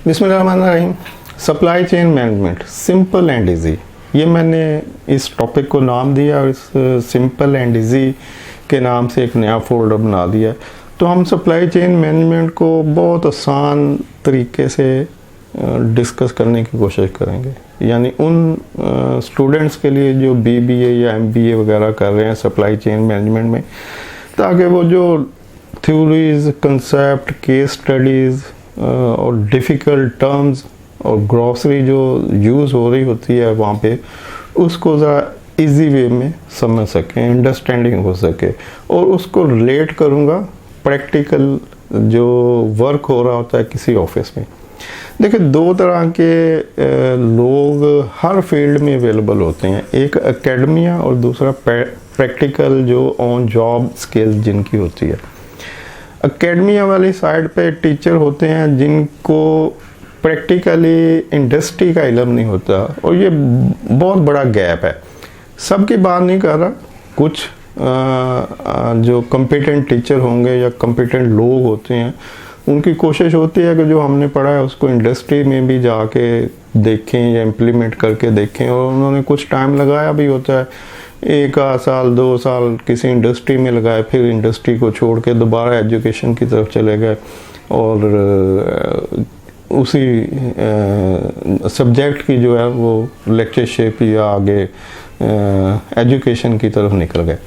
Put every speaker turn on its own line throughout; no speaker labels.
बिस्मिल्लाहिर्रहमानिर्रहीम। Supply chain management simple and easy, ये मैंने इस टॉपिक को नाम दिया और इस सिंपल एंड इजी के नाम से एक नया फोल्डर बना दिया। तो हम सप्लाई चेन मैनेजमेंट को बहुत आसान तरीके से डिस्कस करने की कोशिश करेंगे, यानी उन स्टूडेंट्स के लिए जो बीबीए या एमबीए वगैरह कर रहे हैं सप्लाई चेन मैनेजमेंट में, ताकि वो जो थ्योरीज, कंसेप्ट, केस स्टडीज़ और डिफ़िकल्ट टर्म्स और ग्रॉसरी जो यूज़ हो रही होती है वहाँ पे, उसको ज़रा इजी वे में समझ सकें, अंडरस्टैंडिंग हो सके। और उसको रिलेट करूँगा प्रैक्टिकल जो वर्क हो रहा होता है किसी ऑफिस में। देखिए, दो तरह के लोग हर फील्ड में अवेलेबल होते हैं, एक एकेडमिया और दूसरा प्रैक्टिकल जो ऑन जॉब स्किल जिनकी होती है। एकेडमिया वाली साइड पे टीचर होते हैं जिनको प्रैक्टिकली इंडस्ट्री का इल्म नहीं होता, और ये बहुत बड़ा गैप है। सबकी बात नहीं कर रहा, कुछ जो कॉम्पिटेंट टीचर होंगे या कॉम्पिटेंट लोग होते हैं उनकी कोशिश होती है कि जो हमने पढ़ा है उसको इंडस्ट्री में भी जाके देखें या इम्प्लीमेंट करके देखें, और उन्होंने कुछ टाइम लगाया भी होता है, 1 साल 2 साल किसी इंडस्ट्री में लगाए, फिर इंडस्ट्री को छोड़ के दोबारा एजुकेशन की तरफ चले गए और उसी सब्जेक्ट की जो है वो लेक्चरशिप या आगे एजुकेशन की तरफ निकल गए।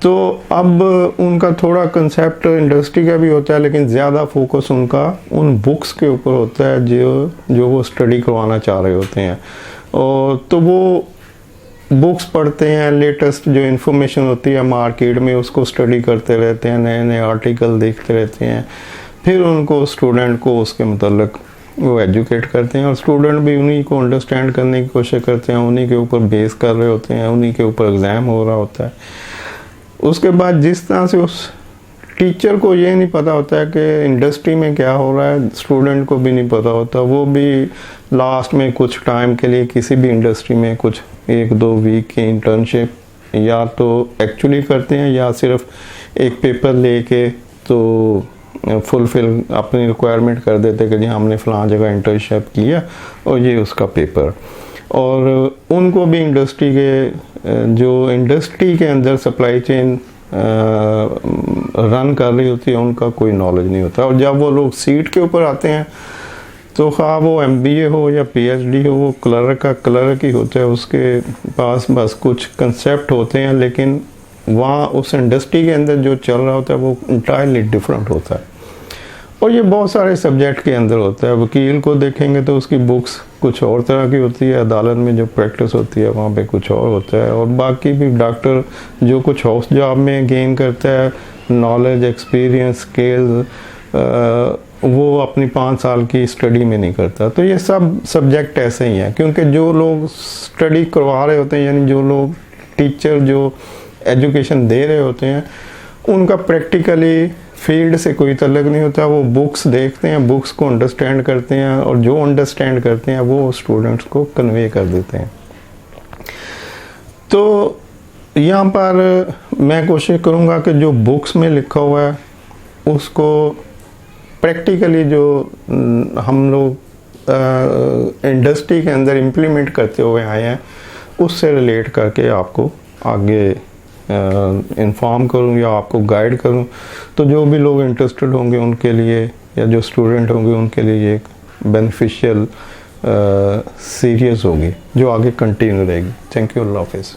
तो अब उनका थोड़ा कंसेप्ट इंडस्ट्री का भी होता है, लेकिन ज़्यादा फोकस उनका उन बुक्स के ऊपर होता है जो वो स्टडी करवाना चाह रहे होते हैं। और तो वो बुक्स पढ़ते हैं, लेटेस्ट जो इन्फॉर्मेशन होती है मार्केट में उसको स्टडी करते रहते हैं, नए नए आर्टिकल देखते रहते हैं, फिर उनको स्टूडेंट को उसके मतलब वो एजुकेट करते हैं, और स्टूडेंट भी उन्हीं को अंडरस्टैंड करने की कोशिश करते हैं, उन्हीं के ऊपर बेस कर रहे होते हैं, उन्हीं के ऊपर एग्ज़ाम हो रहा होता है। उसके बाद जिस तरह से उस टीचर को ये नहीं पता होता है कि इंडस्ट्री में क्या हो रहा है, स्टूडेंट को भी नहीं पता होता, वो भी लास्ट में कुछ टाइम के लिए किसी भी इंडस्ट्री में कुछ 1-2 वीक की इंटर्नशिप या तो एक्चुअली करते हैं या सिर्फ एक पेपर लेके तो फुलफिल अपनी रिक्वायरमेंट कर देते कि जी हमने फ़लाँ जगह इंटर्नशिप किया और ये उसका पेपर। और उनको भी इंडस्ट्री के जो इंडस्ट्री के अंदर सप्लाई चेन रन कर रही होती है उनका कोई नॉलेज नहीं होता। और जब वो लोग सीट के ऊपर आते हैं तो खा वो एमबीए हो या पीएचडी हो, वो क्लर्क ही होता है, उसके पास बस कुछ कंसेप्ट होते हैं, लेकिन वहाँ उस इंडस्ट्री के अंदर जो चल रहा होता है वो इंटायरली डिफरेंट होता है। और ये बहुत सारे सब्जेक्ट के अंदर होता है। वकील को देखेंगे तो उसकी बुक्स कुछ और तरह की होती है, अदालत में जो प्रैक्टिस होती है वहाँ पे कुछ और होता है, और बाकी भी डॉक्टर जो कुछ हाउस जॉब में गेन करता है नॉलेज, एक्सपीरियंस, स्किल्स, वो अपनी 5 साल की स्टडी में नहीं करता। तो ये सब सब्जेक्ट ऐसे ही हैं, क्योंकि जो लोग स्टडी करवा रहे होते हैं, यानी जो लोग टीचर जो एजुकेशन दे रहे होते हैं, उनका प्रैक्टिकली फील्ड से कोई तल्लुक़ नहीं होता। वो बुक्स देखते हैं, बुक्स को अंडरस्टैंड करते हैं, और जो अंडरस्टैंड करते हैं वो स्टूडेंट्स को कन्वे कर देते हैं। तो यहाँ पर मैं कोशिश करूँगा कि जो बुक्स में लिखा हुआ है उसको प्रैक्टिकली जो हम लोग इंडस्ट्री के अंदर इम्प्लीमेंट करते हुए आए हैं उससे रिलेट करके आपको आगे इन्फॉर्म करूं या आपको गाइड करूं। तो जो भी लोग इंटरेस्टेड होंगे उनके लिए, या जो स्टूडेंट होंगे उनके लिए ये एक बेनिफिशियल सीरीज़ होगी जो आगे कंटिन्यू रहेगी। थैंक यू, अल्लाह हाफ़िज़।